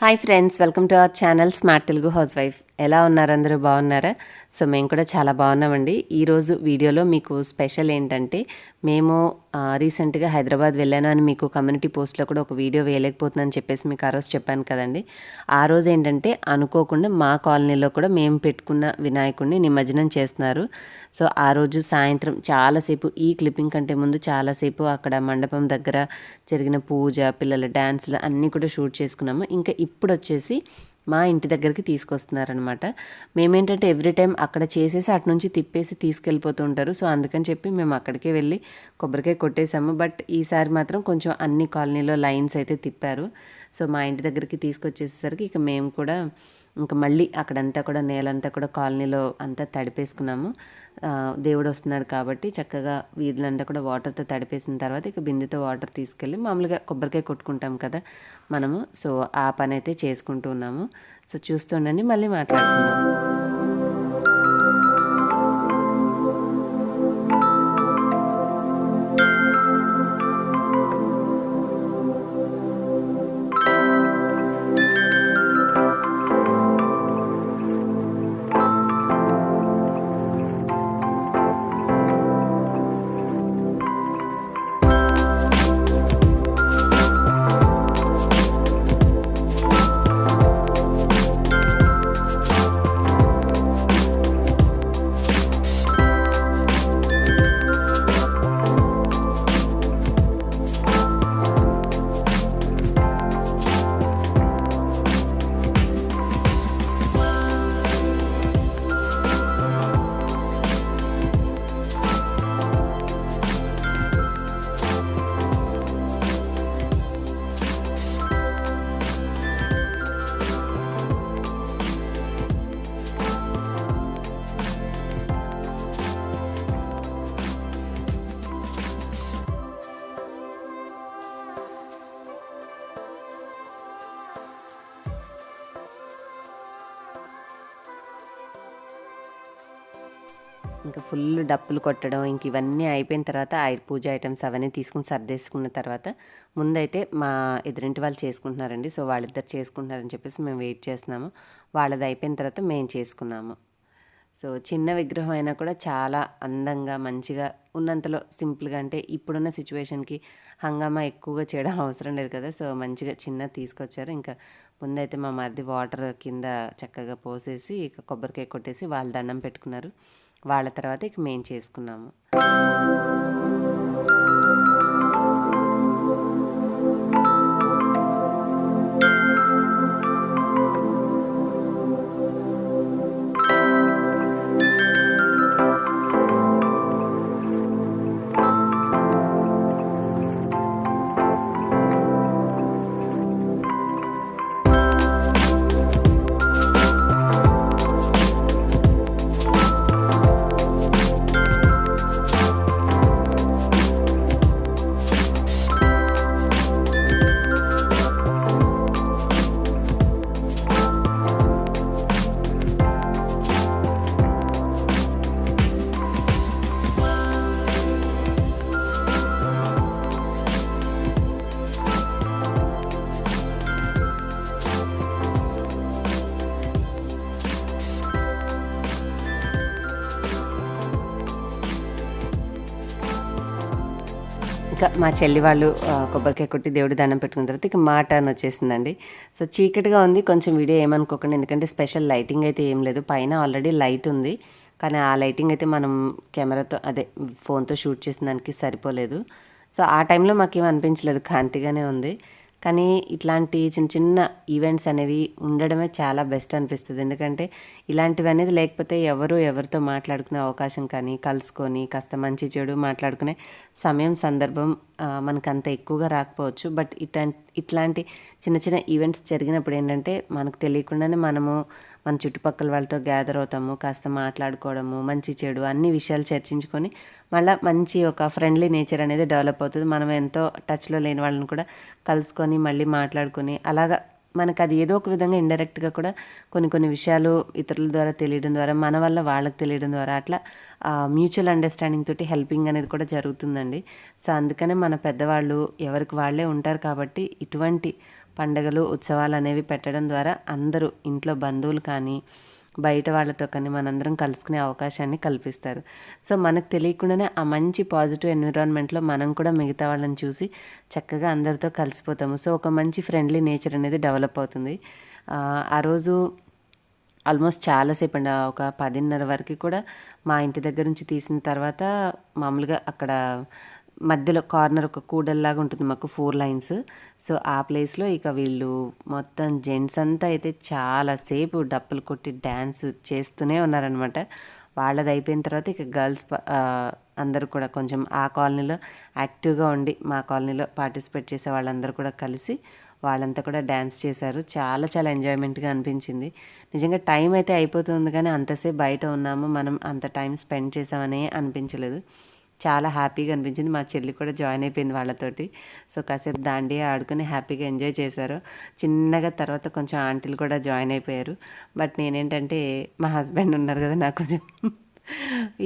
Hi friends, welcome to our channel smart Telugu house wife. ఎలా ఉన్నారు? అందరూ బాగున్నారా? సో మేము కూడా చాలా బాగున్నామండి. ఈరోజు వీడియోలో మీకు స్పెషల్ ఏంటంటే, మేము రీసెంట్గా హైదరాబాద్ వెళ్ళాను అని మీకు కమ్యూనిటీ పోస్ట్లో కూడా ఒక వీడియో వేయలేకపోతుందని చెప్పేసి మీకు ఆ రోజు చెప్పాను కదండి. ఆ రోజు ఏంటంటే అనుకోకుండా మా కాలనీలో కూడా మేము పెట్టుకున్న వినాయకుడిని నిమజ్జనం చేస్తున్నారు. సో ఆ రోజు సాయంత్రం చాలాసేపు, ఈ క్లిప్పింగ్ కంటే ముందు చాలాసేపు అక్కడ మండపం దగ్గర జరిగిన పూజ, పిల్లల డ్యాన్స్లు అన్నీ కూడా షూట్ చేసుకున్నాము. ఇంకా ఇప్పుడు వచ్చేసి మా ఇంటి దగ్గరికి తీసుకొస్తున్నారనమాట. మేమేంటంటే ఎవ్రీ టైం అక్కడ చేసేసి అటు నుంచి తిప్పేసి తీసుకెళ్ళిపోతూ ఉంటారు. సో అందుకని చెప్పి మేము అక్కడికే వెళ్ళి కొబ్బరికాయ కొట్టేశాము. బట్ ఈసారి మాత్రం కొంచెం అన్ని కాలనీలో లైన్స్ అయితే తిప్పారు. సో మా ఇంటి దగ్గరికి తీసుకొచ్చేసరికి ఇక మేము కూడా ఇంకా మళ్ళీ అక్కడంతా కూడా నేలంతా కూడా కాలనీలో అంతా తడిపేసుకున్నాము. దేవుడు వస్తున్నాడు కాబట్టి చక్కగా వీధులంతా కూడా వాటర్తో తడిపేసిన తర్వాత ఇక బిందెతో వాటర్ తీసుకెళ్ళి మామూలుగా కొబ్బరికాయ కొట్టుకుంటాం కదా మనము. సో ఆ పని అయితే చేసుకుంటూ ఉన్నాము. సో చూస్తుండండి, మళ్ళీ మాట్లాడుకుందాం. ఇంకా ఫుల్ డప్పులు కొట్టడం, ఇంక ఇవన్నీ అయిపోయిన తర్వాత పూజ ఐటమ్స్ అవన్నీ తీసుకుని సర్దేసుకున్న తర్వాత ముందైతే మా ఎదురింటి వాళ్ళు చేసుకుంటున్నారండి. సో వాళ్ళిద్దరు చేసుకుంటున్నారని చెప్పేసి మేము వెయిట్ చేస్తున్నాము. వాళ్ళది అయిపోయిన తర్వాత మేము చేసుకున్నాము. సో చిన్న విగ్రహం అయినా కూడా చాలా అందంగా మంచిగా ఉన్నంతలో సింపుల్గా, అంటే ఇప్పుడున్న సిచ్యువేషన్కి హంగామా ఎక్కువగా చేయడం అవసరం లేదు కదా. సో మంచిగా చిన్న తీసుకొచ్చారు. ఇంకా ముందైతే మా మరిది వాటర్ కింద చక్కగా పోసేసి ఇక కొబ్బరికాయ కొట్టేసి వాళ్ళు దండం పెట్టుకున్నారు. వాళ్ళ తర్వాత ఇక మేము చేసుకున్నాము. ఇంకా మా చెల్లి వాళ్ళు కొబ్బరికాయ కొట్టి దేవుడి దండం పెట్టుకున్న తర్వాత ఇక మా టర్న్ వచ్చేసిందండి. సో చీకటిగా ఉంది, కొంచెం వీడియో ఏమనుకోకండి, ఎందుకంటే స్పెషల్ లైటింగ్ అయితే ఏం లేదు. పైన ఆల్రెడీ లైట్ ఉంది, కానీ ఆ లైటింగ్ అయితే మనం కెమెరాతో ఫోన్తో షూట్ చేసిన దానికి సరిపోలేదు. సో ఆ టైంలో మాకేం అనిపించలేదు, కాంతిగానే ఉంది. కానీ ఇట్లాంటి చిన్న చిన్న ఈవెంట్స్ అనేవి ఉండడమే చాలా బెస్ట్ అనిపిస్తుంది. ఎందుకంటే ఇలాంటివి అనేది లేకపోతే ఎవరితో మాట్లాడుకునే అవకాశం కానీ, కలుసుకొని కాస్త మంచి చెడు మాట్లాడుకునే సమయం, సందర్భం మనకంత ఎక్కువగా రాకపోవచ్చు. బట్ ఇట్లాంటి చిన్న చిన్న ఈవెంట్స్ జరిగినప్పుడు ఏంటంటే మనకు తెలియకుండానే మనము మన చుట్టుపక్కల వాళ్ళతో గ్యాదర్ అవుతాము, కాస్త మాట్లాడుకోవడము, మంచి చెడు అన్ని విషయాలు చర్చించుకొని మళ్ళీ మంచి ఒక ఫ్రెండ్లీ నేచర్ అనేది డెవలప్ అవుతుంది. మనం ఎంతో టచ్లో లేని వాళ్ళని కూడా కలుసుకొని మళ్ళీ మాట్లాడుకొని అలాగా మనకు అది ఏదో ఒక విధంగా ఇండైరెక్ట్గా కూడా కొన్ని విషయాలు ఇతరుల ద్వారా తెలియడం ద్వారా, మన వల్ల వాళ్ళకి తెలియడం ద్వారా అట్లా మ్యూచువల్ అండర్స్టాండింగ్ తోటి హెల్పింగ్ అనేది కూడా జరుగుతుందండి. సో అందుకనే మన పెద్దవాళ్ళు ఎవరికి వాళ్ళే ఉంటారు కాబట్టి ఇటువంటి పండుగలు ఉత్సవాలు అనేవి పెట్టడం ద్వారా అందరూ ఇంట్లో బంధువులు కానీ బయట వాళ్ళతో కానీ మనందరం కలుసుకునే అవకాశాన్ని కల్పిస్తారు. సో మనకు తెలియకుండానే ఆ మంచి పాజిటివ్ ఎన్విరాన్మెంట్లో మనం కూడా మిగతా వాళ్ళని చూసి చక్కగా అందరితో కలిసిపోతాము. సో ఒక మంచి ఫ్రెండ్లీ నేచర్ అనేది డెవలప్ అవుతుంది. ఆ రోజు ఆల్మోస్ట్ చాలాసేపు అండి, ఒక 10:30 వరకు కూడా మా ఇంటి దగ్గర నుంచి తీసిన తర్వాత మామూలుగా అక్కడ మధ్యలో కార్నర్ ఒక కూడల్లాగా ఉంటుంది మాకు 4 లైన్స్. సో ఆ ప్లేస్లో ఇక వీళ్ళు మొత్తం జెంట్స్ అంతా అయితే చాలాసేపు డప్పులు కొట్టి డ్యాన్స్ చేస్తూనే ఉన్నారనమాట. వాళ్ళది అయిపోయిన తర్వాత ఇక గర్ల్స్ అందరూ కూడా కొంచెం ఆ కాలనీలో యాక్టివ్గా ఉండి మా కాలనీలో పార్టిసిపేట్ చేసే వాళ్ళందరూ కూడా కలిసి వాళ్ళంతా కూడా డ్యాన్స్ చేశారు. చాలా చాలా ఎంజాయ్మెంట్గా అనిపించింది. నిజంగా టైం అయితే అయిపోతుంది కానీ అంతసేపు బయట ఉన్నాము, మనం అంత టైం స్పెండ్ చేసామనే అనిపించలేదు. చాలా హ్యాపీగా అనిపించింది. మా చెల్లి కూడా జాయిన్ అయిపోయింది వాళ్ళతోటి. సో కాసేపు దాండియా ఆడుకొని హ్యాపీగా ఎంజాయ్ చేశారు. చిన్నగా తర్వాత కొంచెం ఆంటీలు కూడా జాయిన్ అయిపోయారు. బట్ నేనేంటంటే మా హస్బెండ్ ఉన్నారు కదా, నాకు కొంచెం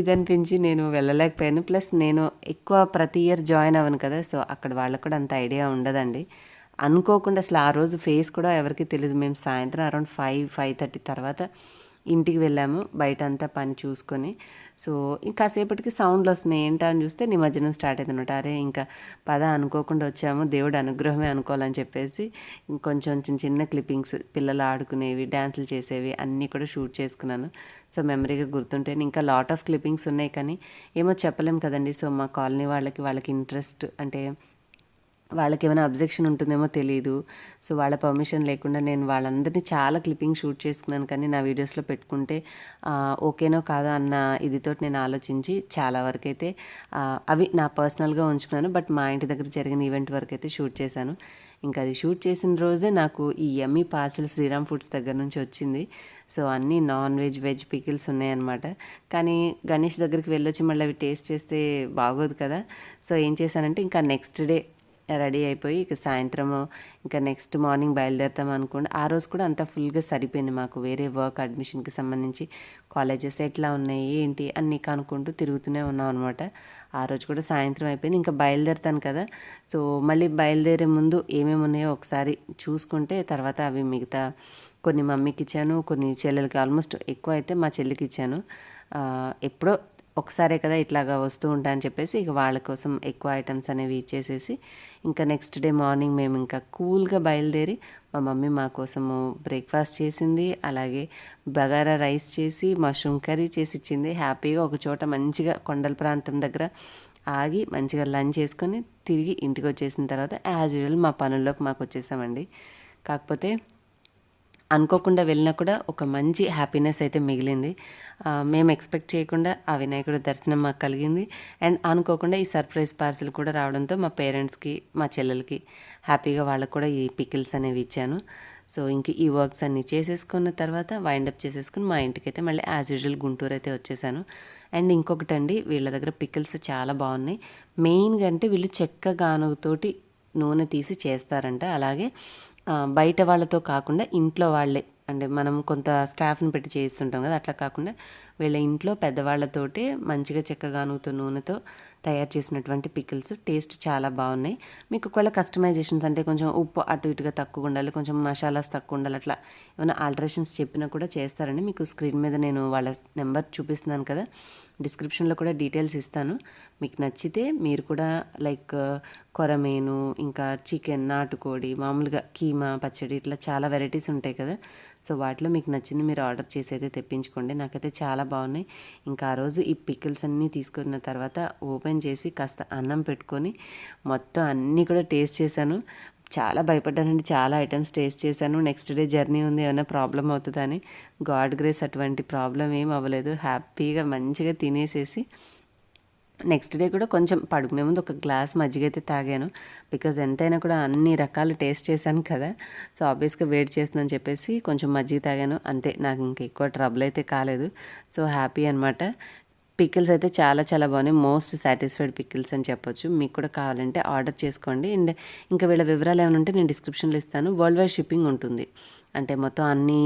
ఇదనిపించి నేను వెళ్ళలేకపోయాను. ప్లస్ నేను ఎక్కువ ప్రతి ఇయర్ జాయిన్ అవ్వను కదా, సో అక్కడ వాళ్ళకు కూడా అంత ఐడియా ఉండదండి. అనుకోకుండా అసలు ఆ రోజు ఫేస్ కూడా ఎవరికి తెలియదు. మేము సాయంత్రం అరౌండ్ 5:30 తర్వాత ఇంటికి వెళ్ళాము, బయట అంతా పని చూసుకొని. సో ఇంకాసేపటికి సౌండ్లు వస్తున్నాయి, ఏంటా అని చూస్తే నిమజ్జనం స్టార్ట్ అయింది అనమాట. అరే ఇంకా పద అనుకోకుండా వచ్చాము, దేవుడు అనుగ్రహమే అనుకోవాలని చెప్పేసి ఇంకొంచెం చిన్న చిన్న క్లిప్పింగ్స్ పిల్లలు ఆడుకునేవి, డ్యాన్సులు చేసేవి అన్నీ కూడా షూట్ చేసుకున్నాను. సో మెమరీగా గుర్తుంటే ఇంకా లాట్ ఆఫ్ క్లిప్పింగ్స్ ఉన్నాయి కానీ ఏమో చెప్పలేం కదండి. సో మా కాలనీ వాళ్ళకి ఇంట్రెస్ట్ అంటే వాళ్ళకి ఏమైనా అబ్జెక్షన్ ఉంటుందేమో తెలీదు. సో వాళ్ళ పర్మిషన్ లేకుండా నేను వాళ్ళందరినీ చాలా క్లిప్పింగ్ షూట్ చేసుకున్నాను, కానీ నా వీడియోస్లో పెట్టుకుంటే ఓకేనో కాదో అన్న ఇదితో నేను ఆలోచించి చాలా వరకు అయితే అవి నా పర్సనల్గా ఉంచుకున్నాను. బట్ మా ఇంటి దగ్గర జరిగిన ఈవెంట్ వరకు అయితే షూట్ చేశాను. ఇంకా అది షూట్ చేసిన రోజే నాకు ఈ యమ్మీ పార్సల్ శ్రీరామ్ ఫుడ్స్ దగ్గర నుంచి వచ్చింది. సో అన్నీ నాన్ వెజ్, వెజ్ పికిల్స్ ఉన్నాయన్నమాట. కానీ గణేష్ దగ్గరికి వెళ్ళొచ్చి మళ్ళీ అవి టేస్ట్ చేస్తే బాగోదు కదా. సో ఏం చేశానంటే ఇంకా నెక్స్ట్ డే రెడీ అయిపోయి ఇక సాయంత్రము ఇంకా నెక్స్ట్ మార్నింగ్ బయలుదేరుతాం అనుకోండి. ఆ రోజు కూడా అంతా ఫుల్గా సరిపోయింది మాకు. వేరే వర్క్ అడ్మిషన్కి సంబంధించి కాలేజెస్ ఎట్లా ఉన్నాయి ఏంటి అన్నీ కనుక్కుంటూ తిరుగుతూనే ఉన్నాం అనమాట. ఆ రోజు కూడా సాయంత్రం అయిపోయింది. ఇంకా బయలుదేరుతాను కదా, సో మళ్ళీ బయలుదేరే ముందు ఏమేమి ఉన్నాయో ఒకసారి చూసుకుంటే తర్వాత అవి మిగతా కొన్ని మమ్మీకి ఇచ్చాను, కొన్ని చెల్లెలకి, ఆల్మోస్ట్ ఎక్కువ అయితే మా చెల్లికి ఇచ్చాను. ఎప్పుడో ఒకసారే కదా ఇట్లాగా వస్తూ ఉంటా అని చెప్పేసి ఇక వాళ్ళ కోసం ఎక్కువ ఐటమ్స్ అనేవి ఇచ్చేసేసి ఇంకా నెక్స్ట్ డే మార్నింగ్ మేము ఇంకా కూల్గా బయలుదేరి మా మమ్మీ మా కోసము బ్రేక్ఫాస్ట్ చేసింది, అలాగే బగారా రైస్ చేసి మష్రూమ్ కర్రీ చేసి ఇచ్చింది. హ్యాపీగా ఒక చోట మంచిగా కొండల ప్రాంతం దగ్గర ఆగి మంచిగా లంచ్ చేసుకొని తిరిగి ఇంటికి వచ్చేసిన తర్వాత యాజ్ యూజువల్ మా పనుల్లోకి మాకు వచ్చేసామండి. కాకపోతే అనుకోకుండా వెళ్ళినా కూడా ఒక మంచి హ్యాపీనెస్ అయితే మిగిలింది. మేము ఎక్స్పెక్ట్ చేయకుండా ఆ వినాయకుడి దర్శనం మాకు కలిగింది. అండ్ అనుకోకుండా ఈ సర్ప్రైజ్ పార్సిల్ కూడా రావడంతో మా పేరెంట్స్కి, మా చెల్లెలకి హ్యాపీగా వాళ్ళకు కూడా ఈ పికిల్స్ అనేవి ఇచ్చాను. సో ఇంక ఈ వర్క్స్ అన్నీ చేసేసుకున్న తర్వాత వైండప్ చేసేసుకుని మా ఇంటికైతే మళ్ళీ యాజ్ యూజువల్ గుంటూరు అయితే వచ్చేసాను. అండ్ ఇంకొకటండి, వీళ్ళ దగ్గర పికిల్స్ చాలా బాగున్నాయి. మెయిన్గా అంటే వీళ్ళు చెక్క గానుగతోటి నూనె తీసి చేస్తారంట. అలాగే బయట వాళ్ళతో కాకుండా ఇంట్లో వాళ్ళే, అంటే మనం కొంత స్టాఫ్ని పెట్టి చేయిస్తుంటాం కదా, అట్లా కాకుండా వీళ్ళ ఇంట్లో పెద్దవాళ్ళతోటే మంచిగా చెక్కగానుగుతో నూనెతో తయారు చేసినటువంటి పికిల్స్ టేస్ట్ చాలా బాగున్నాయి. మీకు ఒకవేళ కస్టమైజేషన్స్ అంటే కొంచెం ఉప్పు అటు ఇటుగా తక్కువ ఉండాలి, కొంచెం మసాలాస్ తక్కువ ఉండాలి, అట్లా ఏమైనా ఆల్టరేషన్స్ చెప్పినా కూడా చేస్తారండి. మీకు స్క్రీన్ మీద నేను వాళ్ళ నెంబర్ చూపిస్తున్నాను కదా, డిస్క్రిప్షన్లో కూడా డీటెయిల్స్ ఇస్తాను. మీకు నచ్చితే మీరు కూడా లైక్ కొరమేను, ఇంకా చికెన్, నాటుకోడి, మామూలుగా కీమా పచ్చడి, ఇట్లా చాలా వెరైటీస్ ఉంటాయి కదా. సో వాటిలో మీకు నచ్చింది మీరు ఆర్డర్ చేసి అయితే తెప్పించుకోండి. నాకైతే చాలా బాగున్నాయి. ఇంకా ఆ రోజు ఈ పికిల్స్ అన్నీ తీసుకున్న తర్వాత ఓపెన్ చేసి కాస్త అన్నం పెట్టుకొని మొత్తం అన్నీ కూడా టేస్ట్ చేశాను. చాలా భయపడ్డానండి, చాలా ఐటమ్స్ టేస్ట్ చేశాను. నెక్స్ట్ డే జర్నీ ఉంది, ఏమైనా ప్రాబ్లం అవుతుందని. గాడ్ గ్రేస్ అటువంటి ప్రాబ్లం ఏం అవ్వలేదు. హ్యాపీగా మంచిగా తినేసేసి నెక్స్ట్ డే కూడా కొంచెం పడుకునే ముందు ఒక గ్లాస్ మజ్జిగ అయితే తాగాను. బికాజ్ ఎంతైనా కూడా అన్ని రకాలు టేస్ట్ చేశాను కదా, సో ఆబ్వియస్గా వెయిట్ చేస్తుందని చెప్పేసి కొంచెం మజ్జిగ తాగాను అంతే. నాకు ఇంక ఎక్కువ ట్రబుల్ అయితే కాలేదు. సో హ్యాపీ అనమాట. పికిల్స్ అయితే చాలా చాలా బాగున్నాయి. మోస్ట్ సాటిస్ఫైడ్ పికిల్స్ అని చెప్పొచ్చు. మీకు కూడా కావాలంటే ఆర్డర్ చేసుకోండి. అండ్ ఇంకా వీళ్ళ వివరాలు ఏమైనా ఉంటే నేను డిస్క్రిప్షన్లో ఇస్తాను. వరల్డ్ వైడ్ షిప్పింగ్ ఉంటుంది. అంటే మొత్తం అన్నీ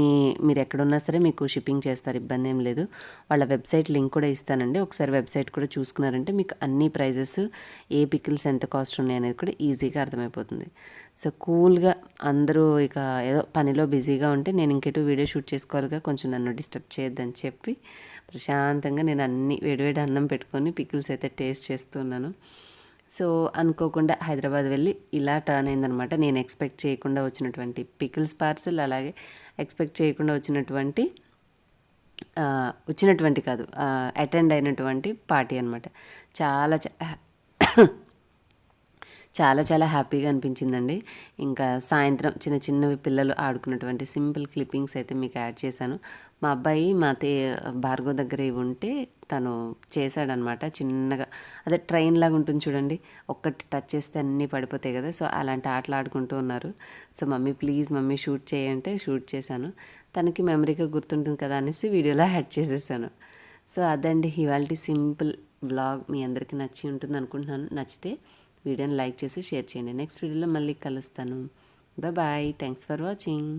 మీరు ఎక్కడున్నా సరే మీకు షిప్పింగ్ చేస్తారు, ఇబ్బంది ఏం లేదు. వాళ్ళ వెబ్సైట్ లింక్ కూడా ఇస్తానండి, ఒకసారి వెబ్సైట్ కూడా చూసుకున్నారంటే మీకు అన్ని ప్రైజెస్, ఏ పికిల్స్ ఎంత కాస్ట్ ఉన్నాయి అనేది కూడా ఈజీగా అర్థమైపోతుంది. సో కూల్గా అందరూ ఇక ఏదో పనిలో బిజీగా ఉంటే నేను ఇంకెటు వీడియో షూట్ చేసుకోవాలిగా, కొంచెం నన్ను డిస్టర్బ్ చేయొద్దని చెప్పి ప్రశాంతంగా నేను అన్ని వేడివేడి అన్నం పెట్టుకొని పికిల్స్ అయితే టేస్ట్ చేస్తున్నాను. సో అనుకోకుండా హైదరాబాద్ వెళ్ళి ఇలా టర్న్ అయిందనమాట. నేను ఎక్స్పెక్ట్ చేయకుండా వచ్చినటువంటి పికిల్స్ పార్సల్, అలాగే ఎక్స్పెక్ట్ చేయకుండా వచ్చినటువంటి కాదు, అటెండ్ అయినటువంటి పార్టీ అనమాట. చాలా చాలా చాలా హ్యాపీగా అనిపించిందండి. ఇంకా సాయంత్రం చిన్న చిన్నవి పిల్లలు ఆడుకున్నటువంటి సింపుల్ క్లిప్పింగ్స్ అయితే మీకు యాడ్ చేశాను. మా అబ్బాయి భార్గవ్ దగ్గర ఇవి ఉంటే తను చేశాడనమాట చిన్నగా. అదే ట్రైన్ లాగా ఉంటుంది చూడండి, ఒక్కటి టచ్ చేస్తే అన్నీ పడిపోతాయి కదా, సో అలాంటి ఆటలు ఆడుకుంటూ ఉన్నారు. So mummy please mummy shoot చేయంటే షూట్ చేశాను. తనకి మెమరీగా గుర్తుంటుంది కదా అనేసి వీడియోలో యాడ్ చేసేసాను. సో అదండి ఇవాళ సింపుల్ వ్లాగ్. మీ అందరికీ నచ్చి ఉంటుంది అనుకుంటున్నాను. నచ్చితే వీడియోని లైక్ చేసి షేర్ చేయండి. నెక్స్ట్ వీడియోలో మళ్ళీ కలుస్తాను. బాయ్. Thanks for watching.